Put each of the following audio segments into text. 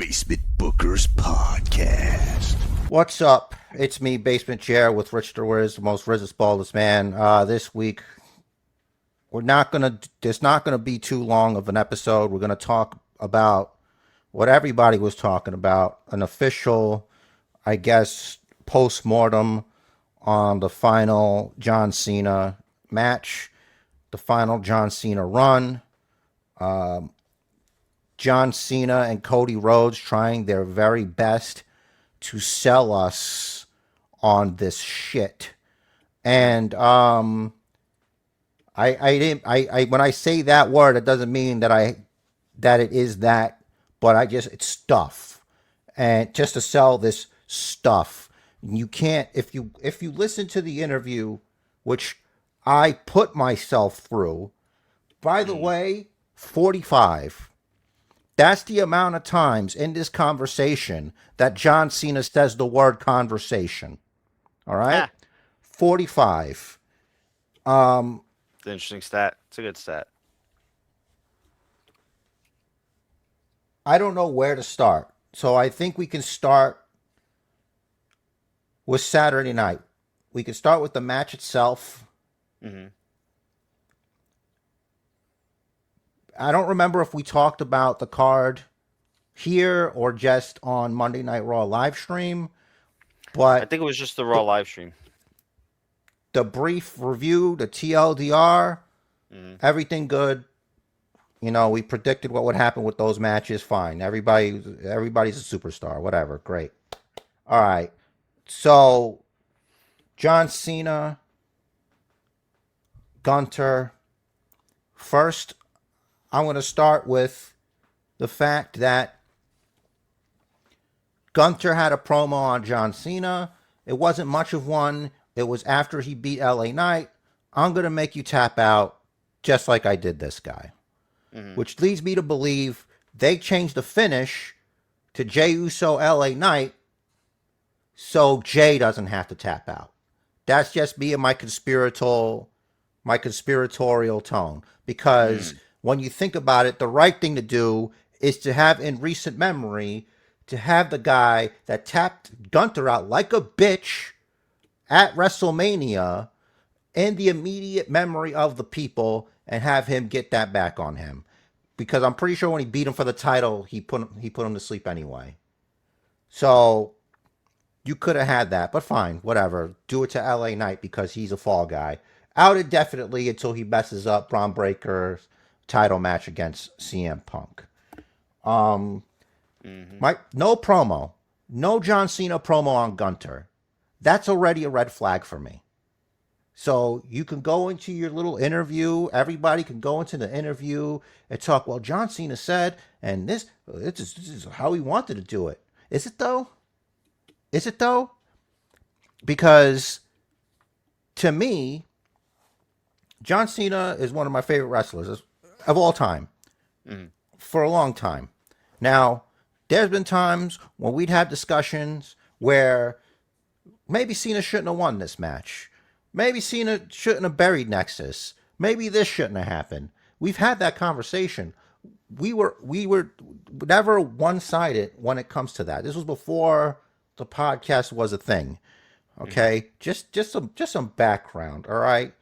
Basementbookers Podcast. What's up? It's me, Basement Chair, with Rich DeWiz, the most Riz baldest man. This week, there's not gonna be too long of an episode. We're gonna talk about what everybody was talking about, an official, I guess, post-mortem on the final John Cena match, the final John Cena run. John Cena and Cody Rhodes trying their very best to sell us on this shit. And I when I say that word, it doesn't mean that it is that, but it's stuff. And just to sell this stuff. You can't, if you listen to the interview, which I put myself through, by the way, 45. That's the amount of times in this conversation that John Cena says the word conversation. All right? 45. It's an interesting stat. It's a good stat. I don't know where to start. So I think we can start with Saturday night. We can start with the match itself. Mm-hmm. I don't remember if we talked about the card here or just on Monday Night Raw live stream, but I think it was just the Raw live stream. The brief review, the TLDR, everything good. You know, we predicted what would happen with those matches. Fine. Everybody's a superstar. Whatever. Great. All right. So, John Cena, Gunther. First, I'm going to start with the fact that Gunther had a promo on John Cena. It wasn't much of one. It was after he beat LA Knight. I'm going to make you tap out just like I did this guy. Which leads me to believe they changed the finish to Jey Uso LA Knight so Jey doesn't have to tap out. That's just me and my conspiratorial tone. Because when you think about it, the right thing to do is to have in recent memory to have the guy that tapped Gunther out like a bitch at WrestleMania in the immediate memory of the people and have him get that back on him. Because I'm pretty sure when he beat him for the title, he put him to sleep anyway. So you could have had that, but fine, whatever. Do it to LA Knight because he's a fall guy. Out indefinitely until he messes up Braun Breaker's title match against CM Punk. No promo. No John Cena promo on Gunther. That's already a red flag for me. So you can go into your little interview. Everybody can go into the interview and talk, well, John Cena said, and this is how he wanted to do it. Is it though? Is it though? Because to me, John Cena is one of my favorite wrestlers of all time for a long time. Now, there's been times when we'd have discussions where maybe Cena shouldn't have won this match. Maybe Cena shouldn't have buried Nexus. Maybe this shouldn't have happened. We've had that conversation. We were never one-sided when it comes to that. This was before the podcast was a thing. Okay? Just some background, all right?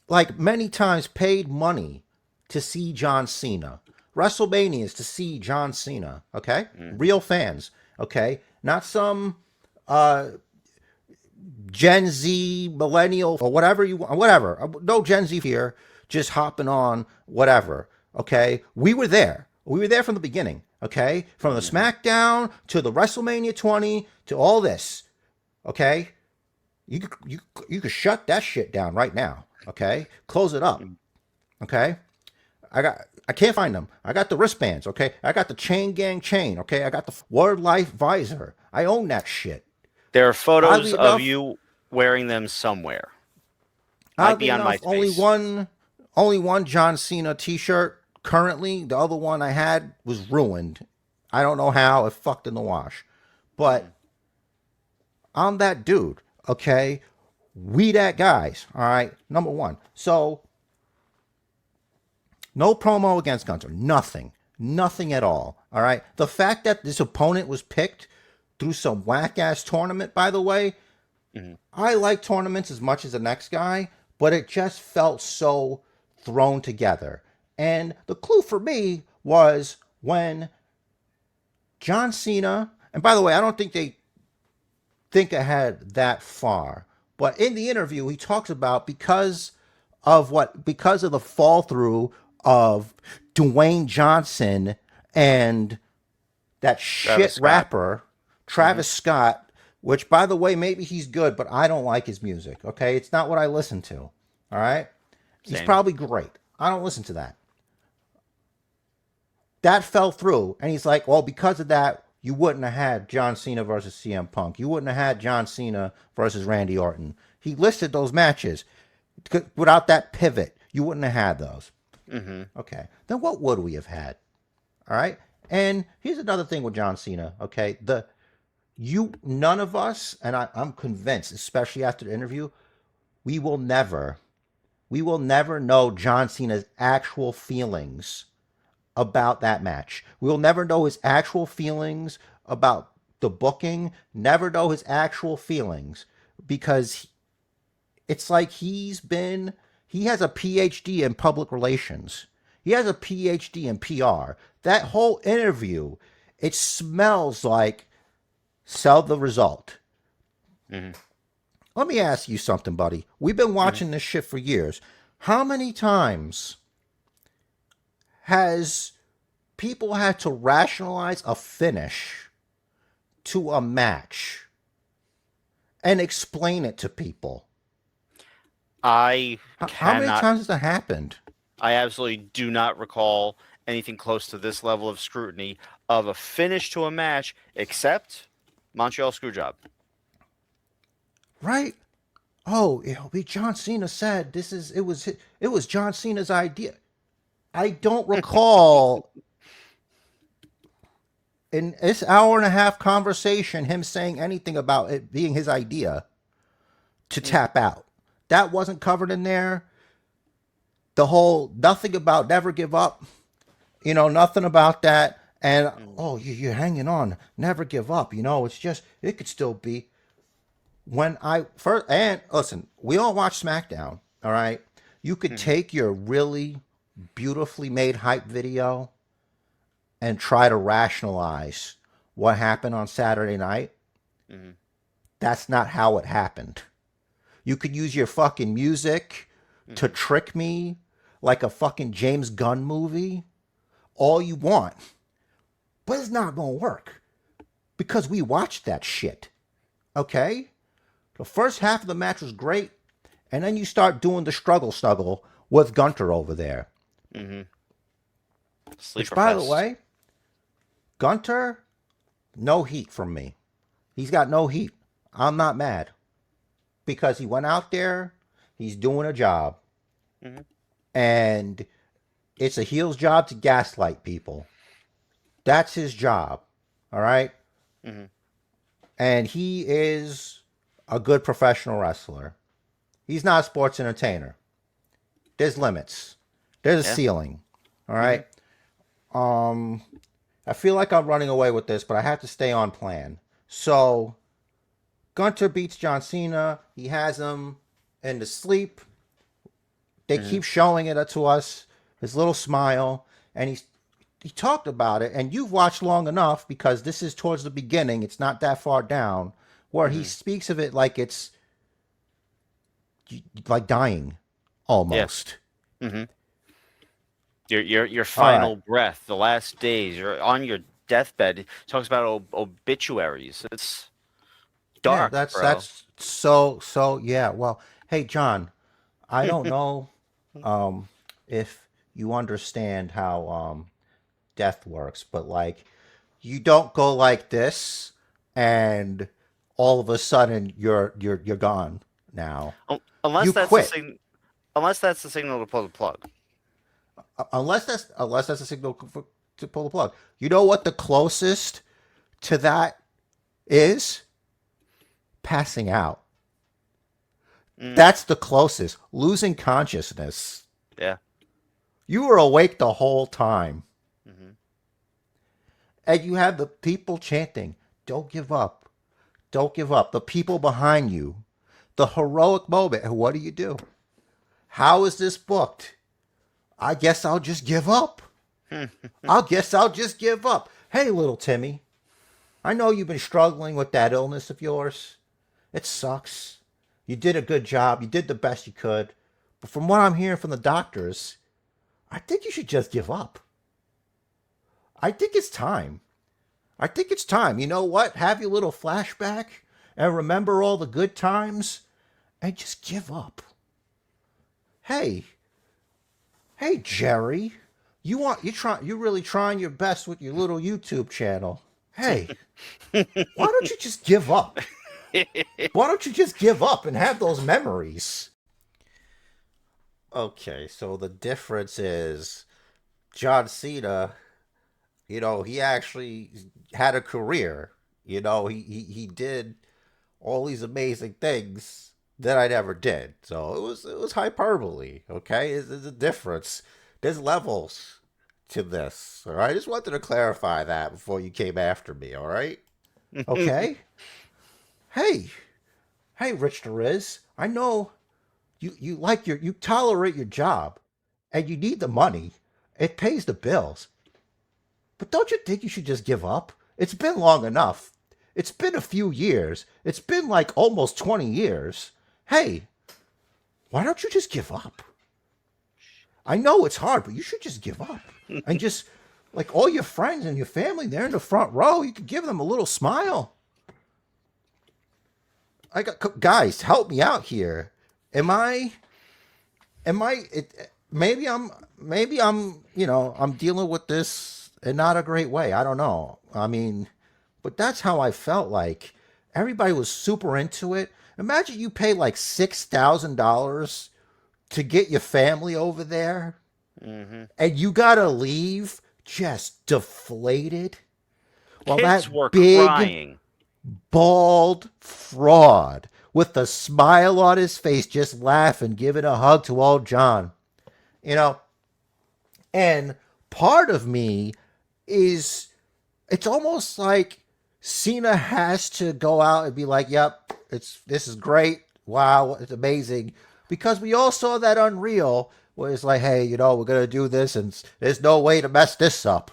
Like many times paid money to see John Cena. WrestleManias to see John Cena, okay? Real fans, okay? Not some Gen Z, millennial, or whatever you want, whatever. No Gen Z here, just hopping on whatever, okay? We were there. We were there from the beginning, okay? From the SmackDown to the WrestleMania 20 to all this, okay? You could shut that shit down right now, okay? Close it up, okay? I can't find them. I got the wristbands, okay? I got the Chain Gang chain, okay? I got the Word Life visor. I own that shit. There are photos of you wearing them somewhere. Might be on my face. Only one John Cena t-shirt currently. The other one I had was ruined. I don't know how. It fucked in the wash. But I'm that dude, okay? We that guys, all right? Number one. So, no promo against Gunther. Nothing. Nothing at all. All right. The fact that this opponent was picked through some whack ass tournament, by the way, I like tournaments as much as the next guy, but it just felt so thrown together. And the clue for me was when John Cena, and by the way, I don't think they think ahead that far, but in the interview, he talks about because of the fall through of Dwayne Johnson and that Travis shit Scott. rapper, Travis Scott, which, by the way, maybe he's good, but I don't like his music, okay? It's not what I listen to, all right? He's Same. probably great. I don't listen to that. That fell through, and he's like, well, because of that, you wouldn't have had John Cena versus CM Punk. You wouldn't have had John Cena versus Randy Orton. He listed those matches. Without that pivot, you wouldn't have had those. Okay. Then what would we have had? All right. And here's another thing with John Cena. Okay. None of us, and I'm convinced, especially after the interview, we will never know John Cena's actual feelings about that match. We'll never know his actual feelings about the booking, never know his actual feelings because it's like he has a PhD in public relations. He has a PhD in PR. That whole interview, it smells like sell the result. Let me ask you something, buddy. We've been watching this shit for years. How many times has people had to rationalize a finish to a match and explain it to people? How many times has that happened? I absolutely do not recall anything close to this level of scrutiny of a finish to a match, except Montreal Screwjob. Right? Oh, John Cena said it was John Cena's idea. I don't recall in this hour and a half conversation him saying anything about it being his idea to tap out. That wasn't covered in there. The whole nothing about never give up, nothing about that. And you're hanging on, never give up. It's just it could still be. When I first and listen, we all watch SmackDown. All right, you could take your really beautifully made hype video and try to rationalize what happened on Saturday night. That's not how it happened. You could use your fucking music to trick me like a fucking James Gunn movie all you want. But it's not going to work because we watched that shit. Okay? The first half of the match was great, and then you start doing the struggle with Gunther over there. Which, by the way, Gunther, no heat from me. He's got no heat. I'm not mad. Because he went out there, he's doing a job. And it's a heel's job to gaslight people. That's his job. All right? And he is a good professional wrestler. He's not a sports entertainer. There's limits. There's a ceiling. All right? I feel like I'm running away with this, but I have to stay on plan. So Gunther beats John Cena. He has him in the sleep. They keep showing it to us. His little smile. And he talked about it. And you've watched long enough because this is towards the beginning. It's not that far down. Where he speaks of it like it's like dying almost. Your final breath, the last days, you're on your deathbed. It talks about obituaries. It's dark. Yeah, that's so yeah. Well, hey John, I don't know if you understand how death works, but like you don't go like this and all of a sudden you're gone now. Unless you that's quit. Unless that's the signal to pull the plug. Unless that's a signal to pull the plug. You know what the closest to that is? Passing out. That's the closest. Losing consciousness. Yeah. You were awake the whole time. And you have the people chanting, don't give up. Don't give up. The people behind you. The heroic moment. And what do? How is this booked? I guess I'll just give up. I'll just give up. Hey, little Timmy, I know you've been struggling with that illness of yours. It sucks. You did a good job. You did the best you could. But from what I'm hearing from the doctors, I think you should just give up. I think it's time. I think it's time. You know what? Have your little flashback and remember all the good times and just give up. Hey, Jerry, you're really trying your best with your little YouTube channel. Hey, why don't you just give up? Why don't you just give up and have those memories? Okay, so the difference is John Cena, he actually had a career. He did all these amazing things that I never did. So it was hyperbole, okay? There's a difference. There's levels to this, all right? I just wanted to clarify that before you came after me, all right? Okay? Hey, Rich DeRiz, I know you tolerate your job and you need the money. It pays the bills. But don't you think you should just give up? It's been long enough. It's been a few years. It's been like almost 20 years. Hey, why don't you just give up? I know it's hard, but you should just give up. And just, like, all your friends and your family, they're in the front row. You could give them a little smile. Guys, help me out here. Maybe I'm, I'm dealing with this in not a great way. I don't know. I mean, but that's how I felt like. Everybody was super into it. Imagine you pay like $6,000 to get your family over there, and you gotta leave just deflated. Well, Kids that were big, crying. bald fraud with a smile on his face, just laughing, giving a hug to old John. And part of me is, it's almost like Cena has to go out and be like, yep, this is great. Wow, it's amazing. Because we all saw that Unreal where it's like, hey, we're going to do this and there's no way to mess this up.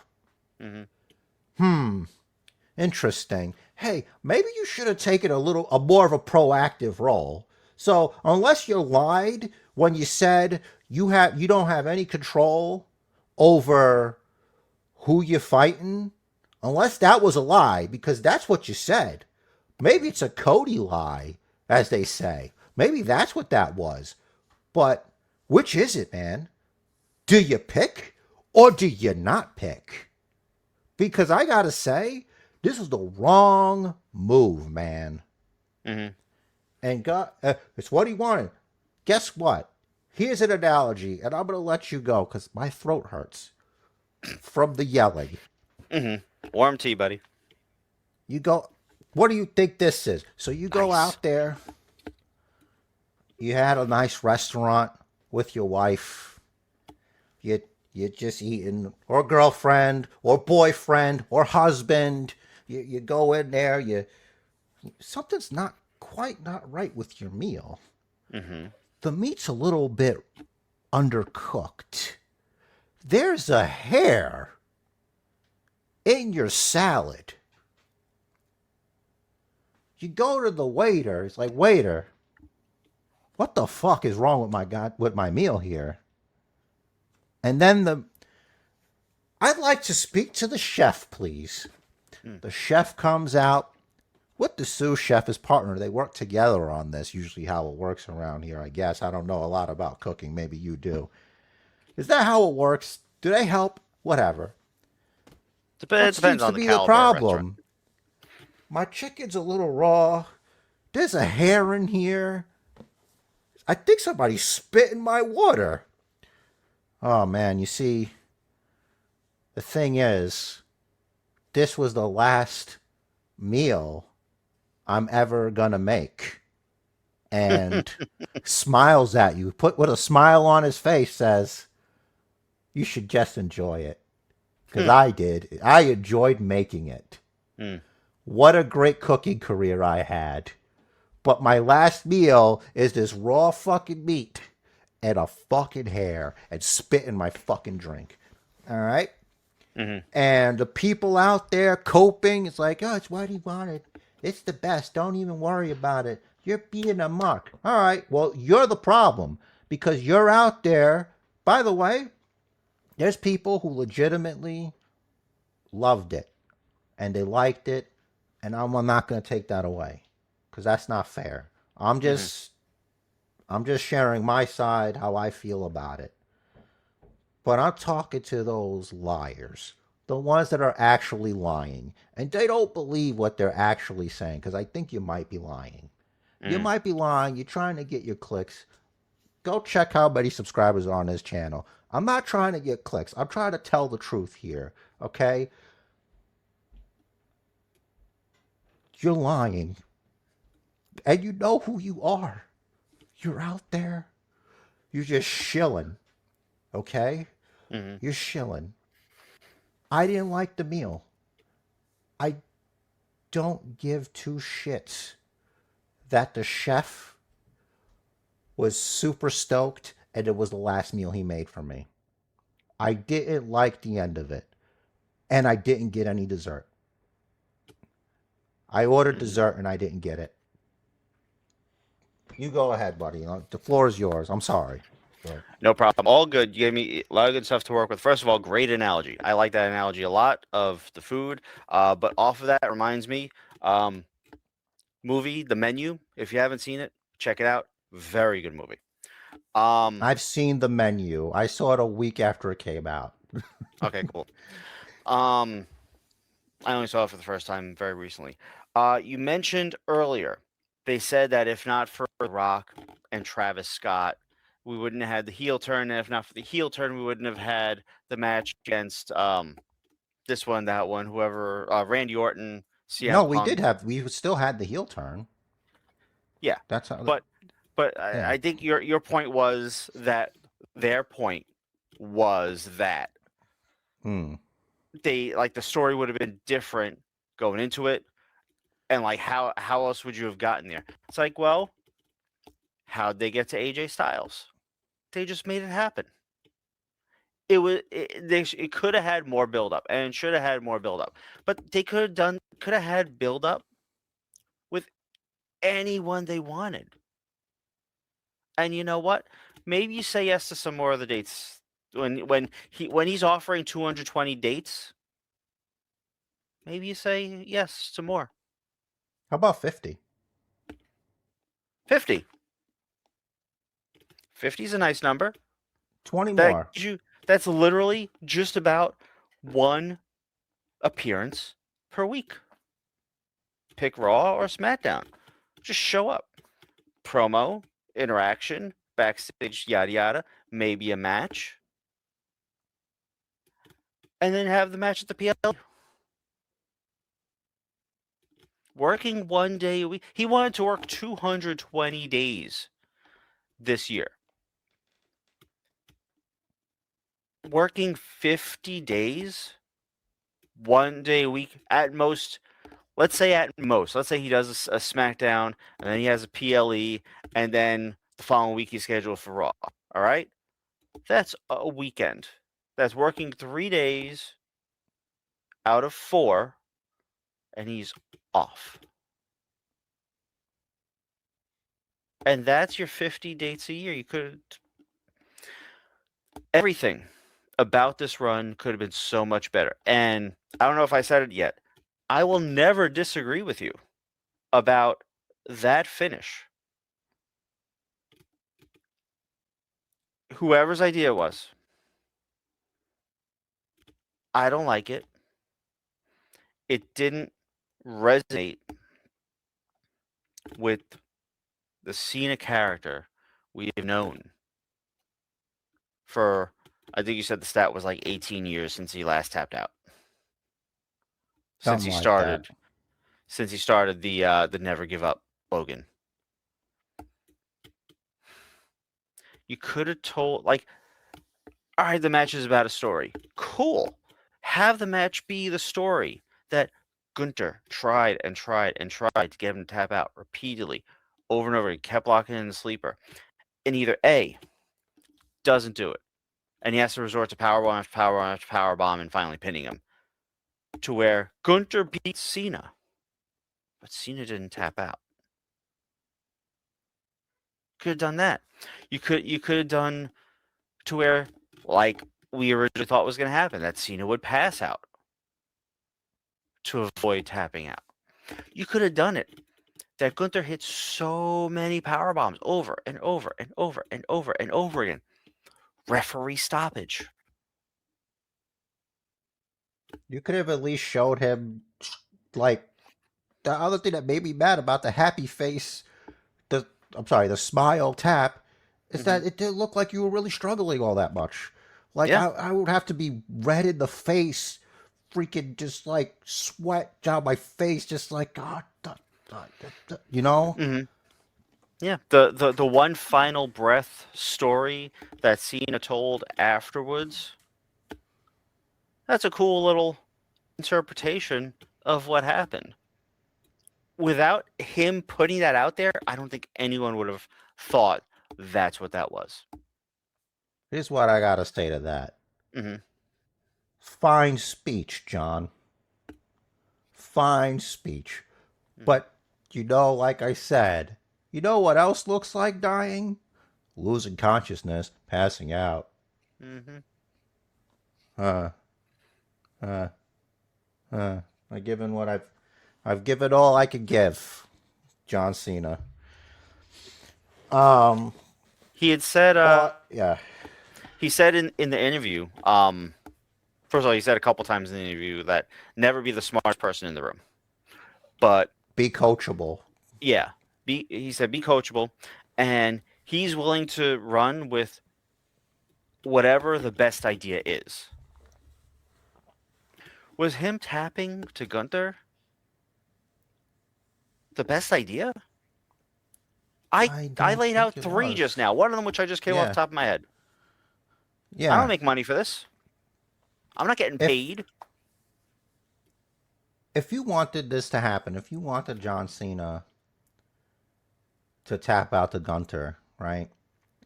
Interesting. Hey, maybe you should have taken a more of a proactive role. So unless you lied when you said you don't have any control over who you're fighting, unless that was a lie, because that's what you said. Maybe it's a Cody lie, as they say. Maybe that's what that was. But which is it, man? Do you pick or do you not pick? Because I gotta say, this is the wrong move, man. And God, it's what he wanted. Guess what? Here's an analogy, and I'm gonna let you go because my throat hurts from the yelling. Warm tea, buddy. You go. What do you think this is? So you go Nice. out there. You had a nice restaurant with your wife. You're just eating, or girlfriend, or boyfriend, or husband. You go in there. Something's not right with your meal. The meat's a little bit undercooked. There's a hair in your salad. You go to the waiter. It's like, waiter, what the fuck is wrong with my meal here? And then I'd like to speak to the chef, please. The chef comes out with the sous chef as partner. They work together on this, usually how it works around here, I guess. I don't know a lot about cooking. Maybe you do. Is that how it works? Do they help? Whatever. It What depends seems on to the be the caliber of restaurant. problem? My chicken's a little raw. There's a hair in here. I think somebody spit in my water. Oh, man, you see, the thing is, this was the last meal I'm ever gonna make. And smiles at you, with a smile on his face, says, you should just enjoy it. because I did. I enjoyed making it. Mm. What a great cooking career I had. But my last meal is this raw fucking meat and a fucking hair and spit in my fucking drink. All right? Mm-hmm. And the people out there coping, it's like, oh, it's what he wanted. It's the best. Don't even worry about it. You're being a mark. All right. Well, you're the problem because you're out there. By the way, there's people who legitimately loved it and they liked it, and I'm not going to take that away because that's not fair. I'm Mm-hmm. just I'm just sharing my side, how I feel about it. But I'm talking to those liars, the ones that are actually lying, and they don't believe what they're actually saying because I think you might be lying. You Mm. might be lying. You're trying to get your clicks. Go check how many subscribers are on this channel. I'm not trying to get clicks. I'm trying to tell the truth here. Okay? You're lying. And you know who you are. You're out there. You're just shilling. Okay? Mm-hmm. You're shilling. I didn't like the meal. I don't give two shits that the chef was super stoked and it was the last meal he made for me. I didn't like the end of it. And I didn't get any dessert. I ordered Mm. dessert and I didn't get it. You go ahead, buddy. The floor is yours. I'm sorry. But No problem. All good. You gave me a lot of good stuff to work with. First of all, great analogy. I like that analogy a lot of the food. But off of that reminds me, um, movie The Menu. If you haven't seen it, check it out. Very good movie. Um, I've seen the menu. I saw it a week after it came out. okay, cool. Um, I only saw it for the first time very recently. You mentioned earlier, they said that if not for The Rock and Travis Scott, we wouldn't have had the heel turn, and if not for the heel turn, we wouldn't have had the match against this one, that one, whoever, Randy Orton, No, CM we Punk. did have. We still had the heel turn. Yeah, That's how. but Yeah. I think your point was that their point was that Hmm. they like the story would have been different going into it, and like how else would you have gotten there? It's like, well, how'd they get to AJ Styles? They just made it happen. It could have had more build up and should have had more build up, but they could have had build up with anyone they wanted. And you know what? Maybe you say yes to some more of the dates when he's offering 220 dates. Maybe you say yes to more. How about 50? 50. 50 is a nice number. 20 That more. gives you that's literally just about one appearance per week. Pick Raw or SmackDown. Just show up. Promo, interaction, backstage, yada yada, maybe a match, and then have the match at the PLE. Working 1 day a week. He wanted to work 220 days this year. Working 50 days, 1 day a week at most. Let's say at most. Let's say he does a SmackDown and then he has a PLE and then the following week he's scheduled for Raw. All right? That's a weekend. That's working 3 days out of 4 and he's off. And that's your 50 dates a year. You could everything about this run could have been so much better. And I don't know if I said it yet. I will never disagree with you about that finish. Whoever's idea it was, I don't like it. It didn't resonate with the Cena character we've known for, I think you said the stat was like 18 years since he last tapped out. Since Something he like that. started, the Never Give Up slogan. You could have told, like, all right, the match is about a story. Cool. Have the match be the story that Gunther tried and tried and tried to get him to tap out repeatedly, over and over. He kept locking in the sleeper. And either A, doesn't do it, and he has to resort to powerbomb after powerbomb after powerbomb and finally pinning him, to where Gunther beats Cena, but Cena didn't tap out. Could have done that. You could have done to where, like we originally thought was going to happen, that Cena would pass out to avoid tapping out. You could have done it that Gunther hit so many power bombs over and over and over and over and over again. Referee stoppage. You could have at least showed him, like, the other thing that made me mad about the happy face, the smile tap, is that it didn't look like you were really struggling all that much. Like, Yeah. I would have to be red in the face, freaking just like sweat down my face, just like, God, you know? Mm-hmm. Yeah. The one final breath story that Cena told afterwards, that's a cool little interpretation of what happened. Without him putting that out there, I don't think anyone would have thought that's what that was. Here's what I gotta say to that. Mm-hmm. Fine speech, John. Fine speech. Mm-hmm. But, like I said, you know what else looks like dying? Losing consciousness, passing out. Mm-hmm. I've given what I've given all I could give. John Cena. He had said, Yeah. he said in the interview, first of all, he said a couple times in the interview that never be the smartest person in the room, but Be coachable. yeah, he said be coachable, and he's willing to run with whatever the best idea is. Was him tapping to Gunther the best idea? I laid out three just now. One of them, which I just came off the top of my head. Yeah. I don't make money for this. I'm not getting paid. If you wanted this to happen, if you wanted John Cena to tap out to Gunther, right?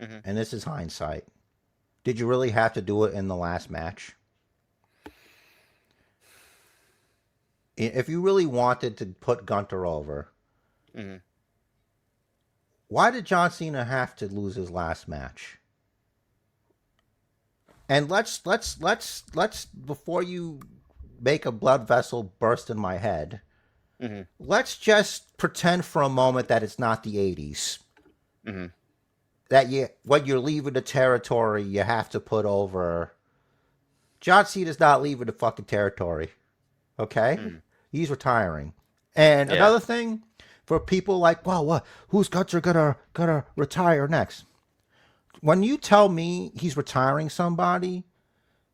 Mm-hmm. And this is hindsight. Did you really have to do it in the last match? If you really wanted to put Gunther over, Mm-hmm. why did John Cena have to lose his last match? And let's before you make a blood vessel burst in my head, Mm-hmm. let's just pretend for a moment that it's not the 80s. Mm-hmm. That when you're leaving the territory, you have to put over. John Cena's not leaving the fucking territory. Okay? Mm-hmm. He's retiring. And another thing, for people like, well, what? Who's Gunther gonna retire next? When you tell me he's retiring somebody,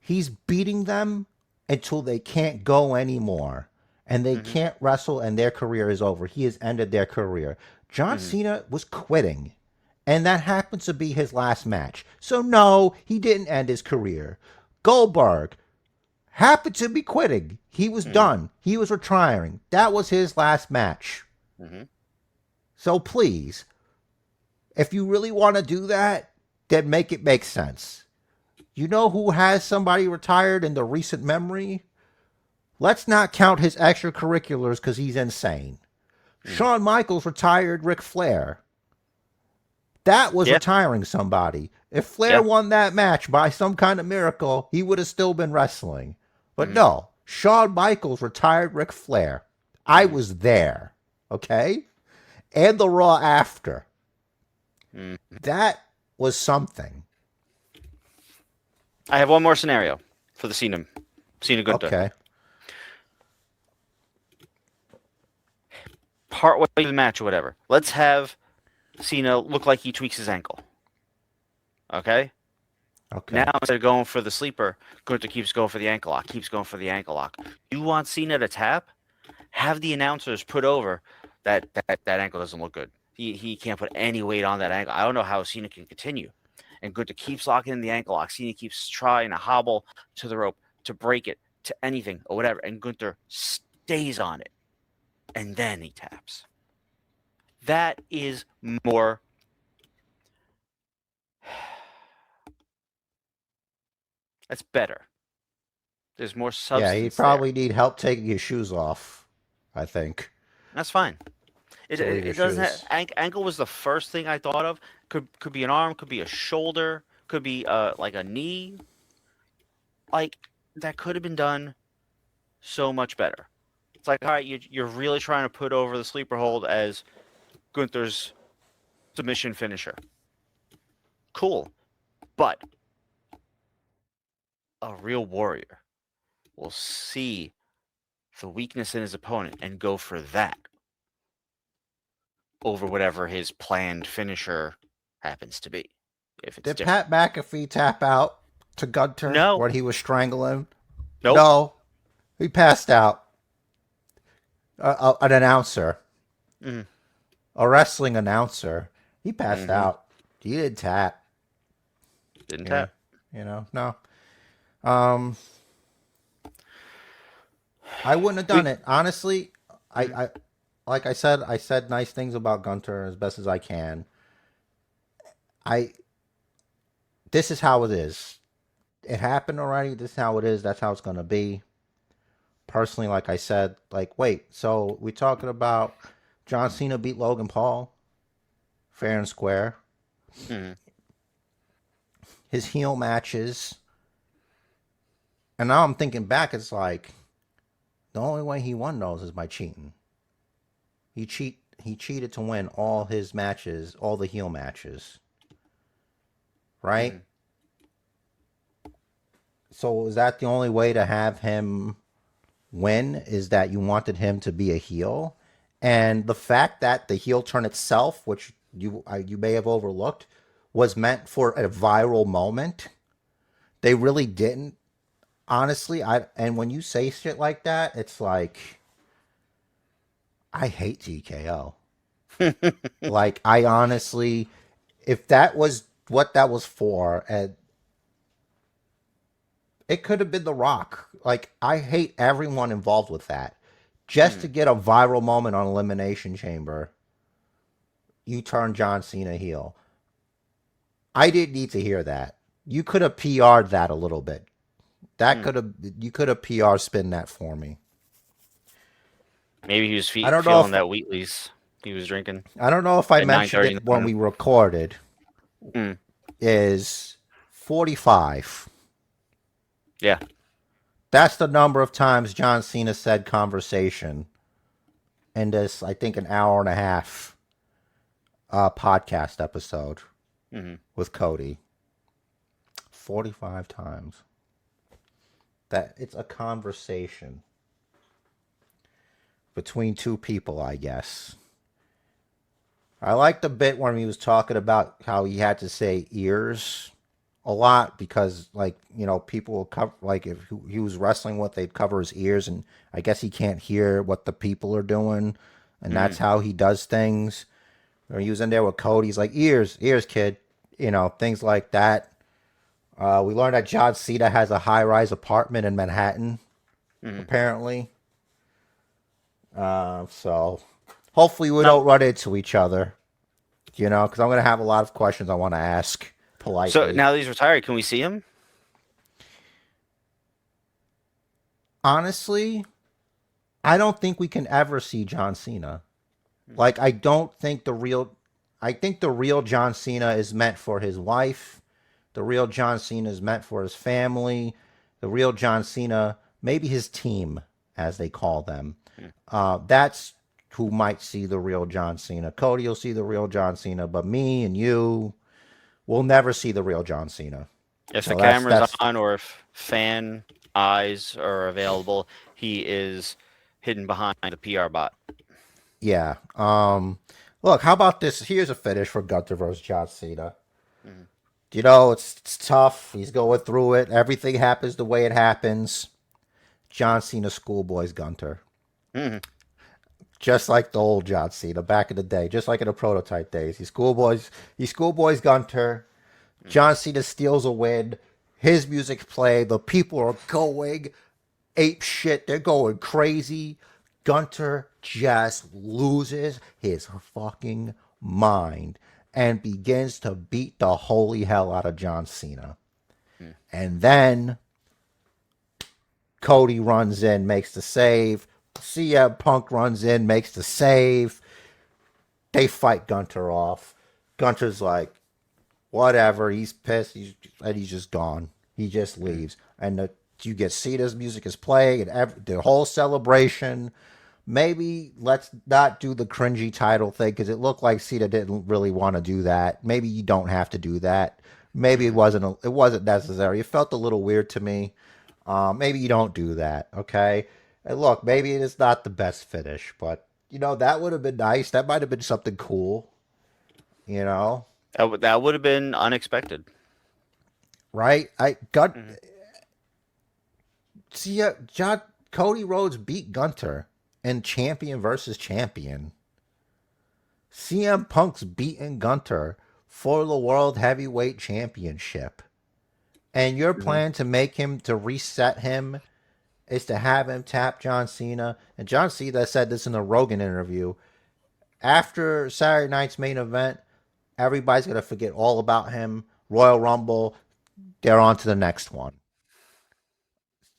he's beating them until they can't go anymore. And they can't wrestle and their career is over. He has ended their career. John Cena was quitting. And that happens to be his last match. So no, he didn't end his career. Goldberg happened to be quitting. He was done. He was retiring. That was his last match. Mm-hmm. So please, if you really want to do that, then make it make sense. You know who has somebody retired in the recent memory? Let's not count his extracurriculars because he's insane. Shawn Michaels retired Ric Flair. That was retiring somebody. If Flair won that match by some kind of miracle, he would have still been wrestling. But no, Shawn Michaels retired Ric Flair. I was there, okay? And the Raw after. That was something. I have one more scenario for the Cena Gunther. Okay. Partway through the match or whatever. Let's have Cena look like he tweaks his ankle. Okay? Okay. Now, instead of going for the sleeper, Gunther keeps going for the ankle lock, You want Cena to tap? Have the announcers put over that ankle doesn't look good. He can't put any weight on that ankle. I don't know how Cena can continue. And Gunther keeps locking in the ankle lock. Cena keeps trying to hobble to the rope to break it. to anything or whatever, and Gunther stays on it, and then he taps. That is more. That's better. There's more Yeah, he'd substance there. probably need help taking his shoes off, I think. That's fine. It, To leave it, his it doesn't have, shoes. ankle was the first thing I thought of. Could be an arm, could be a shoulder, could be like a knee. Like that could have been done so much better. It's like, all right, you're really trying to put over the sleeper hold as Gunther's submission finisher. Cool. But a real warrior will see the weakness in his opponent and go for that over whatever his planned finisher happens to be. If it's Did different. Pat McAfee tap out to Gunther No. when he was strangling? Nope. No. He passed out. An announcer. Mhm. A wrestling announcer. He passed Mhm. out. He didn't tap. Didn't Yeah. tap. No. I wouldn't have done it. Honestly, I like I said nice things about Gunther as best as I can. This is how it is. It happened already. This is how it is. That's how it's gonna be. Personally, like I said, like wait, so we're talking about John Cena beat Logan Paul, fair and square. Mhm. His heel matches, and now I'm thinking back. It's like the only way he won those is by cheating. He cheated to win all his matches, all the heel matches. Right? So is that the only way to have him win? Is that you wanted him to be a heel? And the fact that the heel turn itself, which you may have overlooked, was meant for a viral moment. They really didn't. Honestly, and when you say shit like that, it's like I hate TKO. Like I honestly, if that was what that was for, and it could have been The Rock. Like I hate everyone involved with that. Just to get a viral moment on Elimination Chamber, you turn John Cena heel. I didn't need to hear that. You could have PR'd that a little bit. You could have PR spin that for me. Maybe he was I don't know feeling if that Wheatley's he was drinking I don't know if I at mentioned 9:30 in it the when we morning. recorded. Mm. Is 45. Yeah. That's the number of times John Cena said conversation in this, I think, an hour and a half podcast episode with Cody. 45 times. That it's a conversation between two people, I guess. I liked the bit when he was talking about how he had to say ears a lot because, like, you know, people will cover, like, if he was wrestling with, they'd cover his ears, and I guess he can't hear what the people are doing, and that's how he does things. Or he was in there with Cody, he's like, ears, kid, you know, things like that. We learned that John Cena has a high-rise apartment in Manhattan, apparently. So hopefully we don't run into each other, you know, because I'm going to have a lot of questions I want to ask politely. So now that he's retired, can we see him? Honestly, I don't think we can ever see John Cena. Like, I think the real John Cena is meant for his wife. The real John Cena is meant for his family. The real John Cena, maybe his team, as they call them. That's who might see the real John Cena. Cody will see the real John Cena, but me and you will never see the real John Cena. If So the that's camera's on or if fan eyes are available, he is hidden behind the PR bot. yeah. Look, how about this? Here's a finish for Gunther versus John Cena. You know, it's tough. He's going through it. Everything happens the way it happens. John Cena schoolboys Gunther. Just like the old John Cena back in the day, just like in the prototype days. He schoolboys Gunther. John Cena steals a win. His music play. The people are going ape shit. They're going crazy. Gunter just loses his fucking mind and begins to beat the holy hell out of John Cena. Hmm. And then Cody runs in, makes the save. CM Punk runs in, makes the save. They fight Gunter off. Gunter's like, whatever. He's pissed. He's just gone. He just Hmm. leaves. And you get Cena's music is playing and the whole celebration. Maybe let's not do the cringy title thing because it looked like Cena didn't really want to do that. Maybe you don't have to do that. Maybe Hmm. it wasn't necessary. It felt a little weird to me. Maybe you don't do that. Okay. And look, maybe it is not the best finish, but that would have been nice. That might have been something cool. You know, That would have been unexpected. right? I got Hmm. see John Cody Rhodes beat Gunter in champion versus champion. CM Punk's beaten Gunter for the World Heavyweight Championship. And your Hmm. plan to make him, to reset him, is to have him tap John Cena. And John Cena said this in a Rogan interview. After Saturday night's main event, everybody's going to forget all about him. Royal Rumble, they're on to the next one.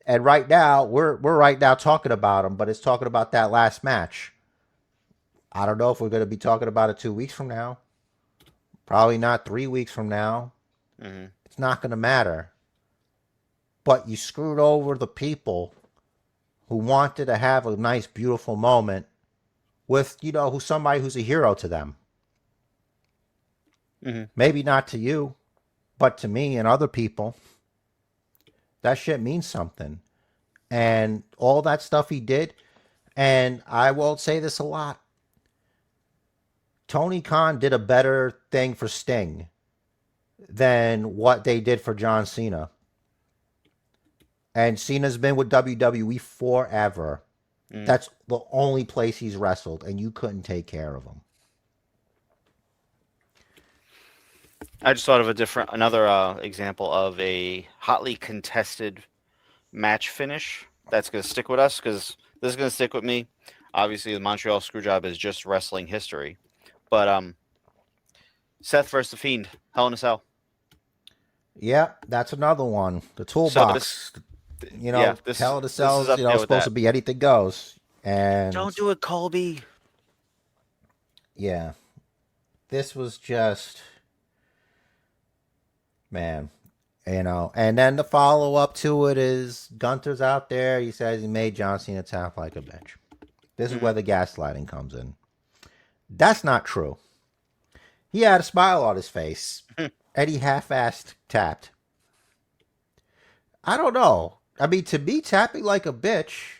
And right now, we're right now talking about him, but it's talking about that last match. I don't know if we're going to be talking about it 2 weeks from now. Probably not 3 weeks from now. Hmm. It's not going to matter. But you screwed over the people who wanted to have a nice, beautiful moment with, who's somebody who's a hero to them. Hmm. Maybe not to you, but to me and other people. That shit means something. And all that stuff he did, and I will say this a lot, Tony Khan did a better thing for Sting than what they did for John Cena. And Cena's been with WWE forever. Hmm. That's the only place he's wrestled, and you couldn't take care of him. I just thought of another example of a hotly contested match finish that's going to stick with us because this is going to stick with me. Obviously, the Montreal Screwjob is just wrestling history, but Seth versus the Fiend, Hell in a Cell. Yeah, that's another one. The So this, toolbox. yeah, Hell in the this is cells. up there with Supposed to that. be anything goes. And Don't do it, Colby. yeah, this was just man. And then the follow up to it is Gunther's out there. He says he made John Cena tap like a bitch. This is Mm-hmm. where the gaslighting comes in. That's not true. He had a smile on his face, and he half-assed tapped. I don't know. I mean, to me, tapping like a bitch.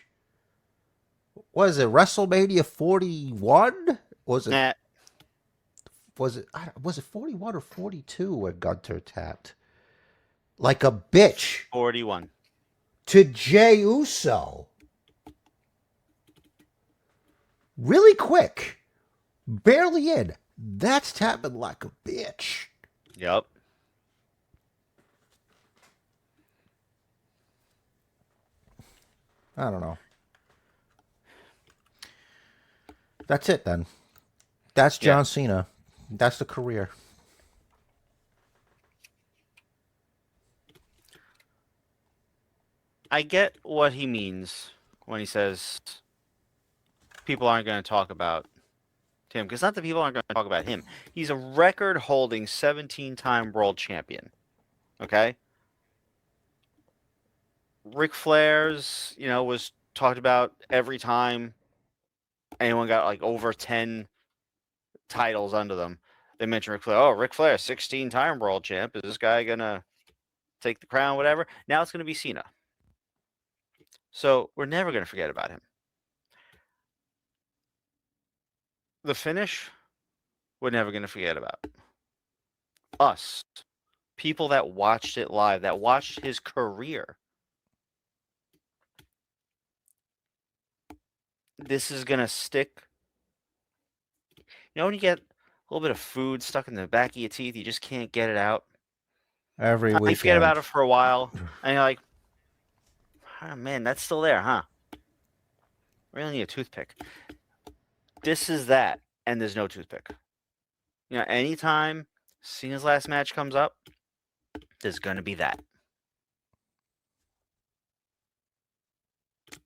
Was it WrestleMania 41? Was it Nah, was it 41 or 42 where Gunter tapped like a bitch 41. to Jey Uso? Really quick, barely in. That's tapping like a bitch. Yep. I don't know. That's it then. That's Yeah. John Cena. That's the career. I get what he means when he says people aren't going to talk about him because not that people aren't going to talk about him. He's a record-holding 17-time world champion. Okay. Ric Flair's, was talked about every time anyone got like over 10 titles under them. They mention Ric Flair. Oh, Ric Flair, 16-time world champ. Is this guy going to take the crown, whatever? Now it's going to be Cena. So we're never going to forget about him. The finish, we're never going to forget about. Us, people that watched it live, that watched his career. This is going to stick. When you get a little bit of food stuck in the back of your teeth, you just can't get it out. Every You forget about weekend. it for a while, and you're like, Oh, man, that's still there, huh? Really need a toothpick. This is that, and there's no toothpick. Anytime Cena's last match comes up, there's gonna be that.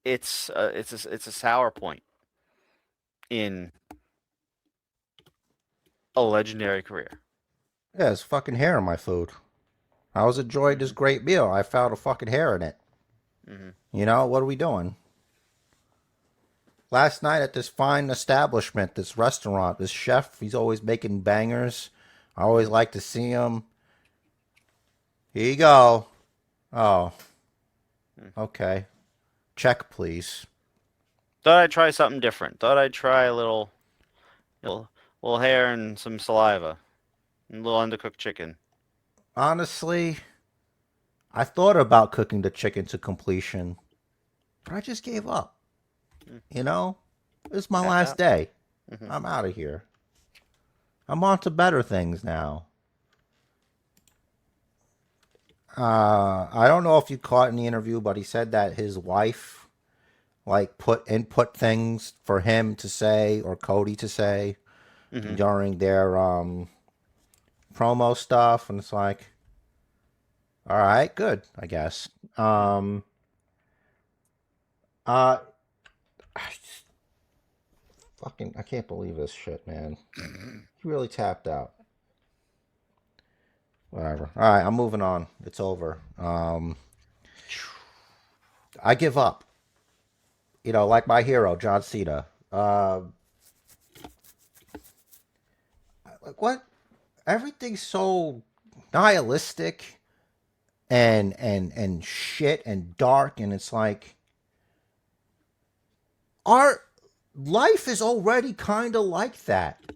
It's a sour point in a legendary career. Yeah, there's fucking hair in my food. I was enjoying this great meal. I found a fucking hair in it. Mm-hmm. You know, what are we doing? Last night at this fine establishment, this restaurant, this chef, he's always making bangers. I always like to see him. Here you go. Oh, okay. Check, please. Thought I'd try something different. Thought I'd try a little hair and some saliva, and a little undercooked chicken. Honestly, I thought about cooking the chicken to completion, but I just gave up. You know, it's my Tap last out. day. Mhm. I'm out of here. I'm on to better things now. I don't know if you caught in the interview, but he said that his wife like put input things for him to say or Cody to say Mhm. during their promo stuff, and it's like, all right, good, I guess. Uh, I can't believe this shit, man. He really tapped out. Whatever. All right, I'm moving on. It's over. I give up. You know, like my hero, John Cena. Like what? Everything's so nihilistic and shit and dark, and it's like our life is already kind of like that.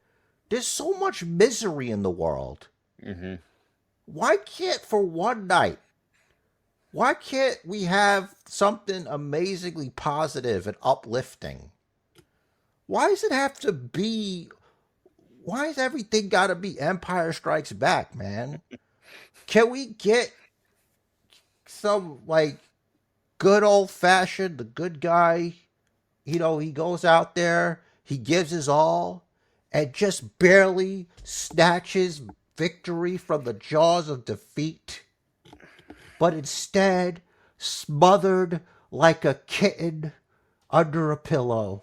There's so much misery in the world. Mhm. Why can't for one night? Why can't we have something amazingly positive and uplifting? Why does it have to be? Why is everything got to be Empire Strikes Back, man? Can we get some like good old fashioned, the good guy? You know, he goes out there, he gives his all, and just barely snatches victory from the jaws of defeat, but instead smothered like a kitten under a pillow.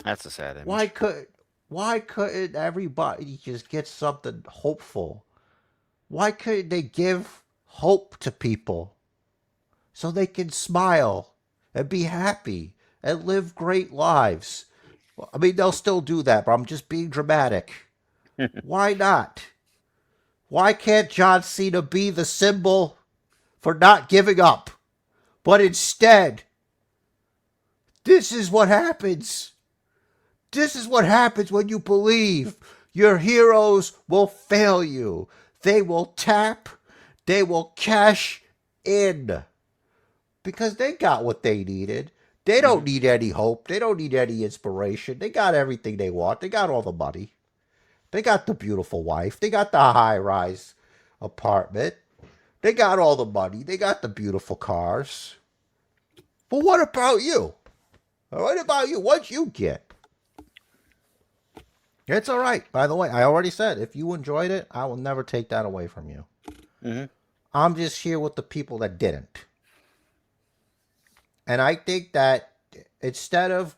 That's a sad Why image. could why couldn't everybody just get something hopeful? Why couldn't they give hope to people so they can smile and be happy and live great lives? I mean, they'll still do that, but I'm just being dramatic. Why not? Why can't John Cena be the symbol for not giving up? But instead, this is what happens. This is what happens when you believe. Your heroes will fail you. They will tap. They will cash in. Because they got what they needed. They don't Mhm. need any hope. They don't need any inspiration. They got everything they want. They got all the money. They got the beautiful wife. They got the high rise apartment. They got all the money. They got the beautiful cars. But what about you? What about you? What'd you get? It's all right. By the way, I already said if you enjoyed it, I will never take that away from you. Mhm. I'm just here with the people that didn't. And I think that instead of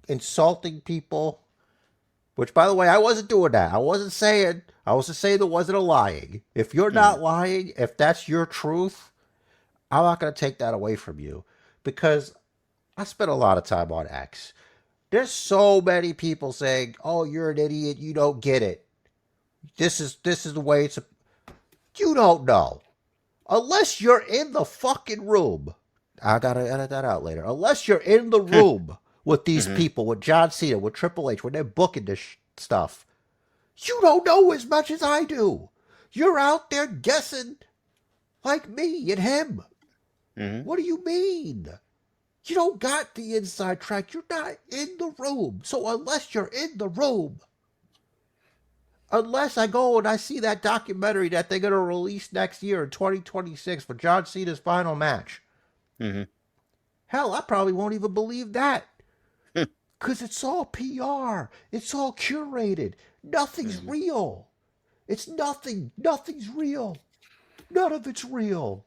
insulting people, which by the way, I wasn't doing that. I wasn't saying there wasn't a lying. If you're Mhm. not lying, if that's your truth, I'm not going to take that away from you because I spent a lot of time on X. There's so many people saying, "Oh, you're an idiot. You don't get it. This is the way it's." You don't know unless you're in the fucking room. I gotta edit that out later. Unless you're in the room with these Mhm. people, with John Cena, with Triple H, when they're booking this stuff, you don't know as much as I do. You're out there guessing like me and him. Mhm. What do you mean? You don't got the inside track. You're not in the room. So unless you're in the room, Unless I go and I see that documentary that they're going to release next year in 2026 for John Cena's final match. Mm-hmm. Hell, I probably won't even believe that. Because it's all PR. It's all curated. Nothing's Mm-hmm. real. It's nothing. Nothing's real. None of it's real.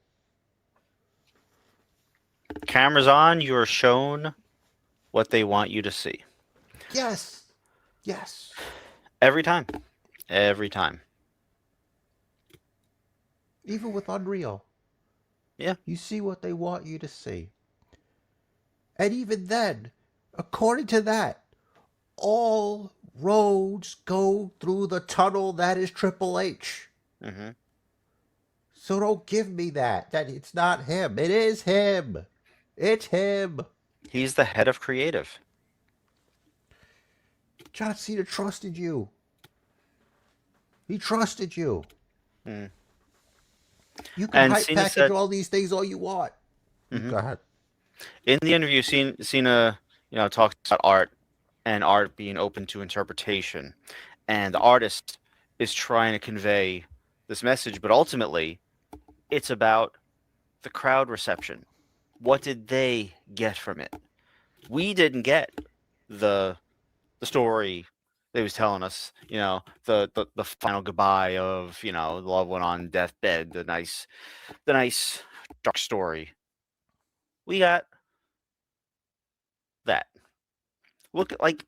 Cameras on, you're shown what they want you to see. Yes. Yes. Every time. Every time. Even with Unreal. Yeah. You see what they want you to see. And even then, according to that, all roads go through the tunnel that is Triple H. Mm-hmm. So don't give me that it's not him. It is him. It's him. He's the head of creative. John Cena trusted you. He trusted you. Mm. You can And hype Cena package said, all these things all you want. Mhm. Go ahead. In the interview, Cena, talks about art and art being open to interpretation, and the artist is trying to convey this message, but ultimately, it's about the crowd reception. What did they get from it? We didn't get the story they was telling us, the final goodbye of, the loved one on deathbed, the nice dark story. We got that. Look at like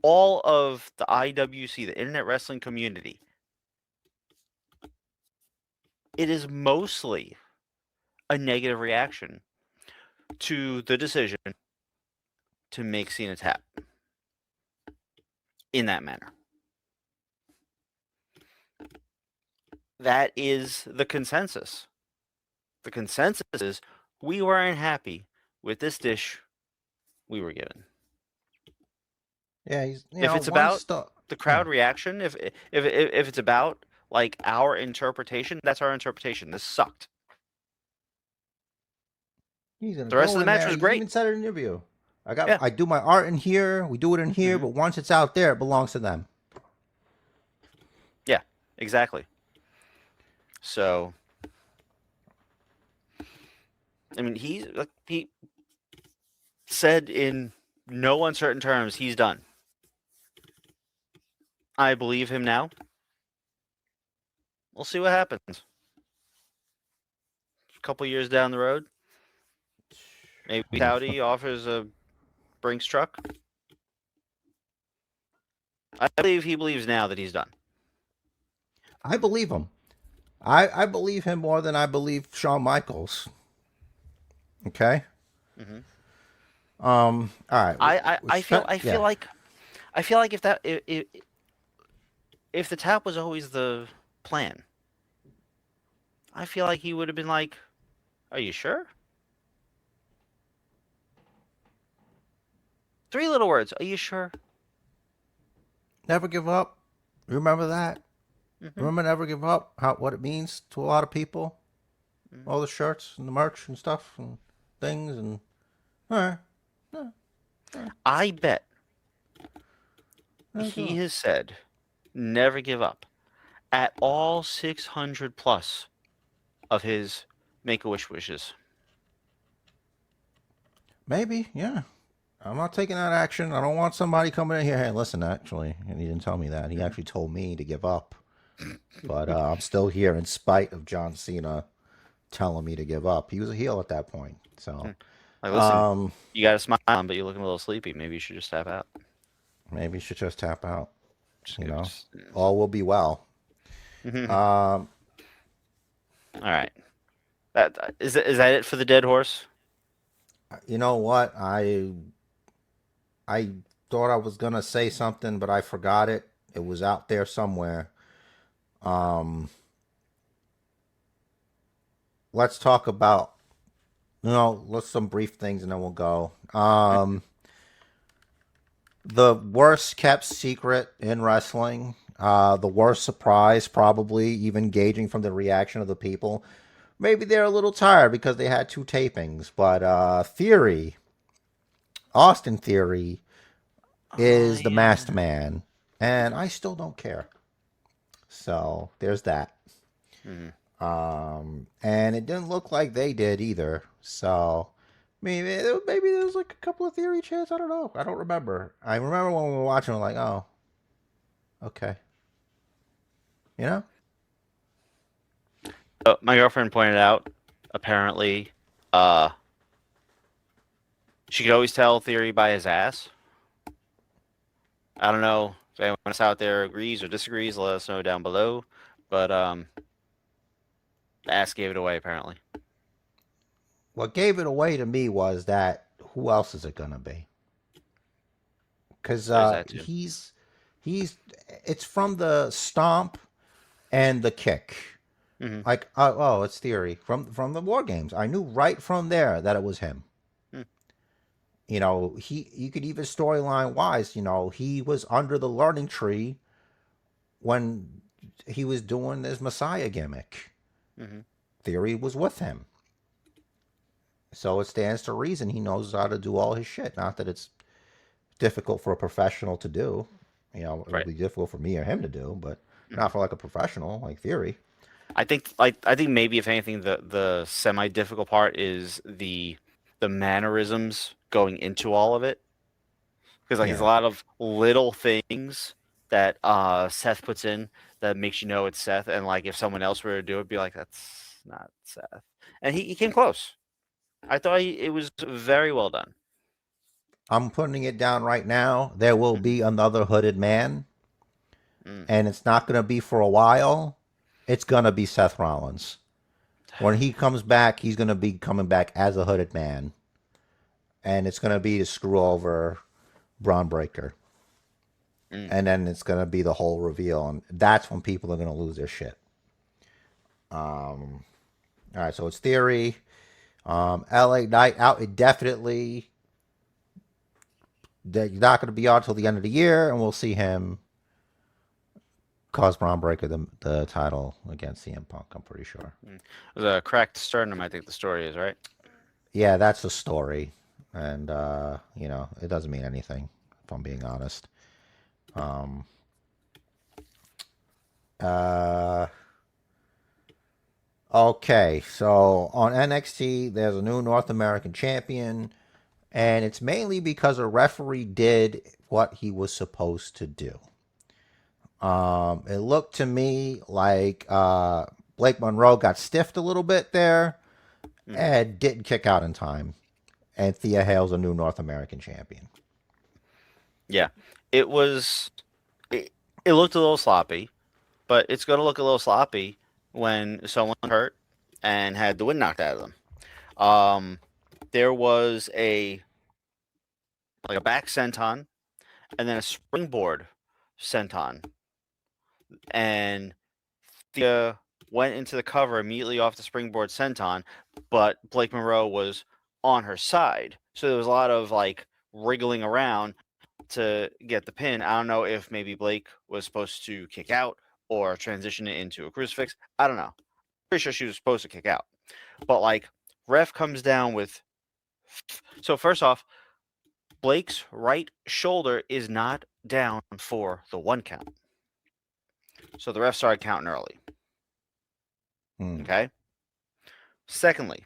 all of the IWC, the Internet Wrestling community. It is mostly a negative reaction to the decision to make Cena tap in that manner. That is the consensus. The consensus is we weren't happy with this dish we were given. Yeah, he's If it's one about star. the crowd reaction, if it's about like our interpretation, that's our interpretation. This sucked. He's gonna The rest go of the in match there. was He great. even said it in an interview. Yeah. I do my art in here. We do it in here, but once it's out there, it belongs to them. Yeah, exactly. So, I mean, he said in no uncertain terms he's done. I believe him now. We'll see what happens. A couple years down the road, maybe Saudi offers a Brinks truck. I believe he believes now that he's done. I believe him. I believe him more than I believe Shawn Michaels. Okay. Mm-hmm. All right. I feel like if the tap was always the plan, I feel like he would have been like, "Are you sure?" 3 little words. Are you sure? Never give up. Remember that. Mm-hmm. Remember never give up. What it means to a lot of people. Mm-hmm. All the shirts and the merch and stuff and things and. All right. I bet Never give he up. has said, "Never give up," at all 600 plus of his Make-A-Wish wishes. Maybe, yeah. I'm not taking that action. I don't want somebody coming in here. Hey, listen, actually, and he didn't tell me that. He actually told me to give up. But I'm still here in spite of John Cena telling me to give up. He was a heel at that point. So, Like, listen, you got a smile on, but you're looking a little sleepy. Maybe you should just tap out. maybe you should just tap out. Just All will be well. All right. That is that it for the dead horse? You know what? I thought I was gonna say something, but I forgot it. It was out there somewhere. Let's talk about let's some brief things and then we'll go. The worst kept secret in wrestling, the worst surprise, probably, even gauging from the reaction of the people. Maybe they're a little tired because they had 2 tapings, but Austin Theory, is the masked man, and I still don't care. So there's that. Mhm. And it didn't look like they did either. So maybe there was like a couple of theory chats. I don't know. I don't remember. I remember when we were watching, we're like, oh, okay, you know. My girlfriend pointed out, apparently, uh, she could always tell Theory by his ass. I don't know if anyone else out there agrees or disagrees. Let us know down below. But the ass gave it away, apparently. What gave it away to me was that who else is it gonna be? Because There's that too. he's it's from the stomp and the kick. Mm-hmm. Like it's Theory from the War Games. I knew right from there that it was him. Hmm. You know, you could even storyline wise, you know, he was under the learning tree when he was doing this Messiah gimmick. Mm-hmm. Theory was with him. So it stands to reason he knows how to do all his shit. Not that it's difficult for a professional to do. You know, it would Right. be difficult for me or him to do, but Mm-hmm. not for like a professional like Theory. I think maybe if anything, the semi difficult part is the mannerisms going into all of it, because like there's a Yeah. lot of little things that Seth puts in that makes you know it's Seth, and like if someone else were to do it, be like that's not Seth, and he came close. I thought it was very well done. I'm putting it down right now. There will Mm-hmm. be another hooded man, Mm. and it's not going to be for a while. It's going to be Seth Rollins. When he comes back, he's going to be coming back as a hooded man, and it's going to be to screw over Braun Breaker. Mm. And then it's going to be the whole reveal, and that's when people are going to lose their shit. All right, so it's Theory. LA Knight out indefinitely. They're not going to be on until the end of the year, and we'll see him cause Braun Breaker the title against CM Punk. I'm pretty sure. Mm. It was a cracked sternum, I think the story is, right? Yeah, that's the story, and you know it doesn't mean anything if I'm being honest. Um, uh, okay, so on NXT, there's a new North American champion, and it's mainly because a referee did what he was supposed to do. It looked to me like Blake Monroe got stiffed a little bit there Mm-hmm. and didn't kick out in time. And Thea Hale's a new North American champion. Yeah, it was. It looked a little sloppy, but it's going to look a little sloppy when someone hurt and had the wind knocked out of them. Um, there was a back senton and then a springboard senton, and Thea went into the cover immediately off the springboard senton, but Blake Monroe was on her side, so there was a lot of like wriggling around to get the pin. I don't know if maybe Blake was supposed to kick out or transition it into a crucifix. I don't know. Pretty sure she was supposed to kick out. But like ref comes down with so first off, Blake's right shoulder is not down for the 1 count. So the ref started counting early. Hmm. Okay? Secondly,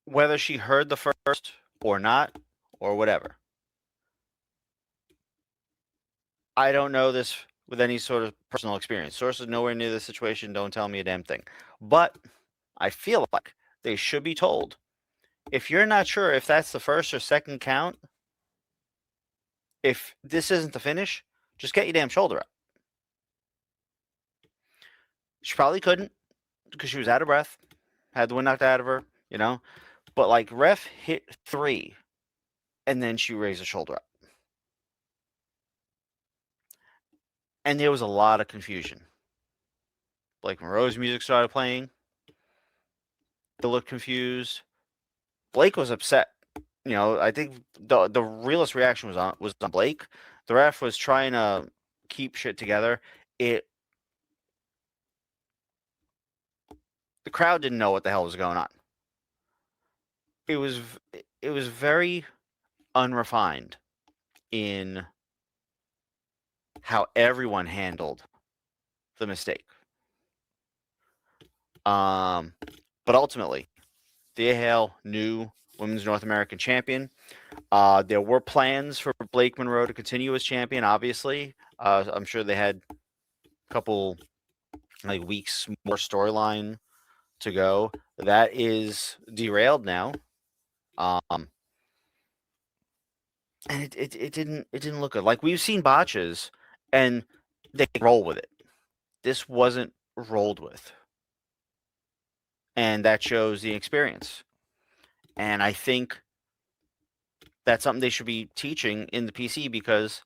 whether she heard the first or not or whatever. I don't know this with any sort of personal experience. Sources nowhere near this situation don't tell me a damn thing. But I feel like they should be told. If you're not sure if that's the first or second count, if this isn't the finish, just get your damn shoulder up. She probably couldn't because she was out of breath, had the wind knocked out of her, you know. But like ref hit 3 and then she raised her shoulder up. And there was a lot of confusion. Blake Monroe's music started playing. They looked confused. Blake was upset. You know, I think the realest reaction was on Blake. The ref was trying to keep shit together. The crowd didn't know what the hell was going on. It was it was very unrefined in how everyone handled the mistake. But ultimately, Thea Hale, new Women's North American champion. There were plans for Blake Monroe to continue as champion, obviously. I'm sure they had a couple weeks more storyline to go. That is derailed now. And it didn't look good. Like, we've seen botches and they roll with it. This wasn't rolled with. And that shows the experience. And I think that's something they should be teaching in the PC, because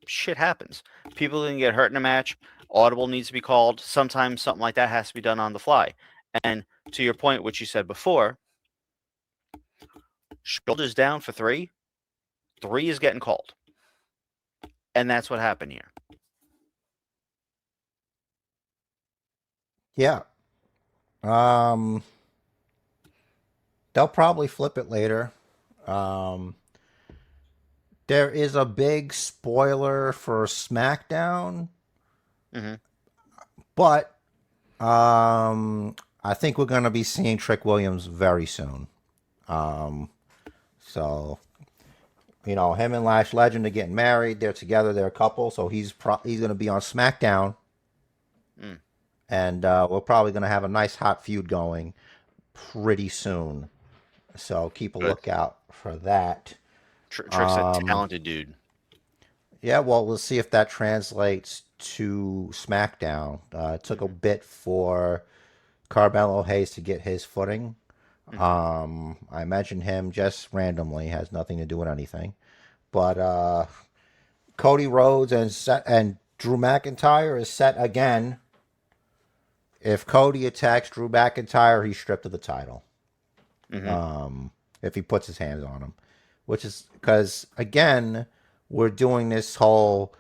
shit happens. People can get hurt in a match. Audible needs to be called. Sometimes something like that has to be done on the fly. And to your point, which you said before, shoulders down for 3. 3 is getting called. And that's what happened here. Yeah. They'll probably flip it later. There is a big spoiler for SmackDown, but I think we're going to be seeing Trick Williams very soon. So, him and Lash Legend are getting married. They're together. They're a couple. So he's going to be on SmackDown. And we're probably going to have a nice hot feud going pretty soon. So keep a lookout for that. Trick's a talented dude. Yeah, well, we'll see if that translates to SmackDown. It took a bit for Carmelo Hayes to get his footing. I imagine him just randomly, has nothing to do with anything. But Cody Rhodes and Drew McIntyre is set again. If Cody attacks Drew McIntyre, he's stripped of the title. If he puts his hands on him. Which is because, again, we're doing this whole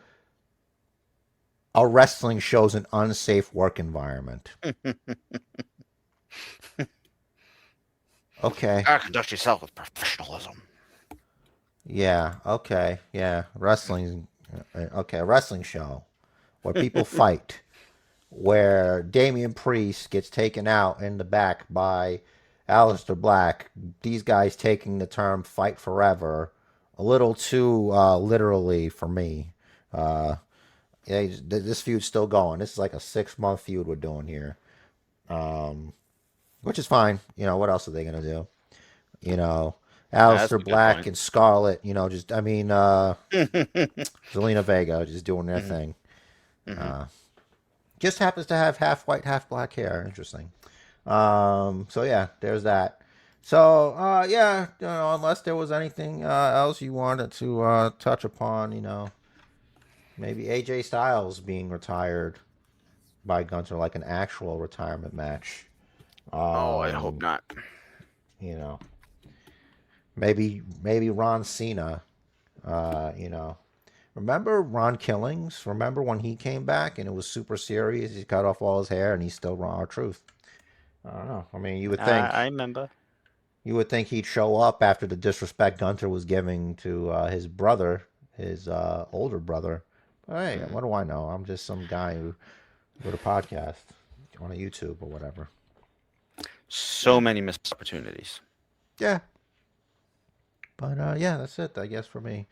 a wrestling show's an unsafe work environment. Okay. Conduct yourself with professionalism. Yeah, okay. Yeah, wrestling. Okay, a wrestling show where people fight, where Damian Priest gets taken out in the back by Aleister Black. These guys taking the term "fight forever" a little too literally for me. Yeah, this feud's still going. This is like a 6-month feud we're doing here, which is fine. What else are they gonna do? Aleister Black and Scarlett. Zelina Vega just doing their thing. Just happens to have half white, half black hair. Interesting. So yeah, there's that. So yeah, unless there was anything else you wanted to touch upon, maybe AJ Styles being retired by Gunther, like an actual retirement match. I hope not. Maybe Ron Cena. Remember Ron Killings? Remember when he came back and it was super serious? He cut off all his hair and he's still Raw Truth. I don't know. I mean, you would think. I remember. You would think he'd show up after the disrespect Gunther was giving to his brother, his older brother. But hey, what do I know? I'm just some guy who with a podcast on a YouTube or whatever. So many missed opportunities. Yeah. But yeah, that's it, I guess, for me.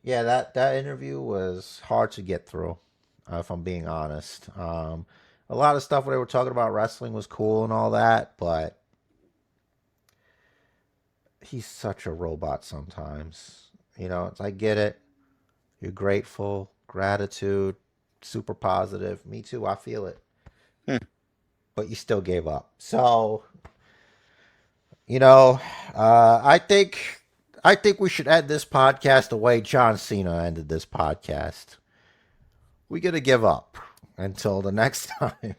Yeah, that interview was hard to get through, if I'm being honest. A lot of stuff where they were talking about wrestling was cool and all that, but he's such a robot sometimes. I get it. You're grateful, gratitude, super positive. Me too, I feel it. But you still gave up. So, I think we should end this podcast the way John Cena ended this podcast. We got to give up until the next time.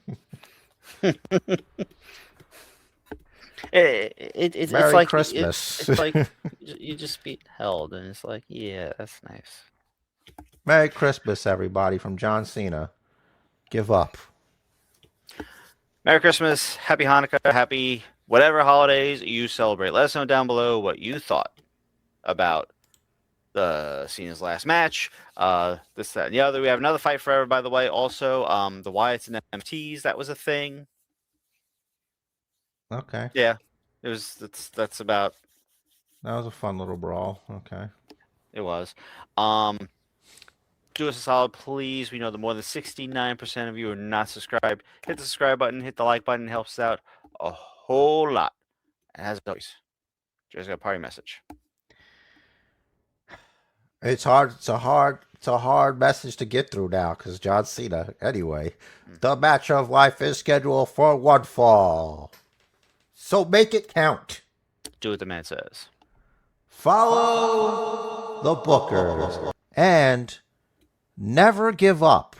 It's Merry like Christmas. It's like you just beat held, and it's like, yeah, that's nice. Merry Christmas, everybody, from John Cena. Give up. Merry Christmas, Happy Hanukkah, Happy whatever holidays you celebrate. Let us know down below what you thought about Cena's last match. This, that, and the other. We have another fight forever, by the way. Also, the Wyatts and MTs. That was a thing. Okay. Yeah, it was. That's about. That was a fun little brawl. Okay. It was. Do us a solid, please. We know that more than 69% of you are not subscribed. Hit the subscribe button, hit the like button. It helps us out a whole lot. And as always, Joe's got a party message. It's hard. It's a hard message to get through now because John Cena. Anyway, the match of life is scheduled for one fall, so make it count. Do what the man says. Follow the bookers and never give up.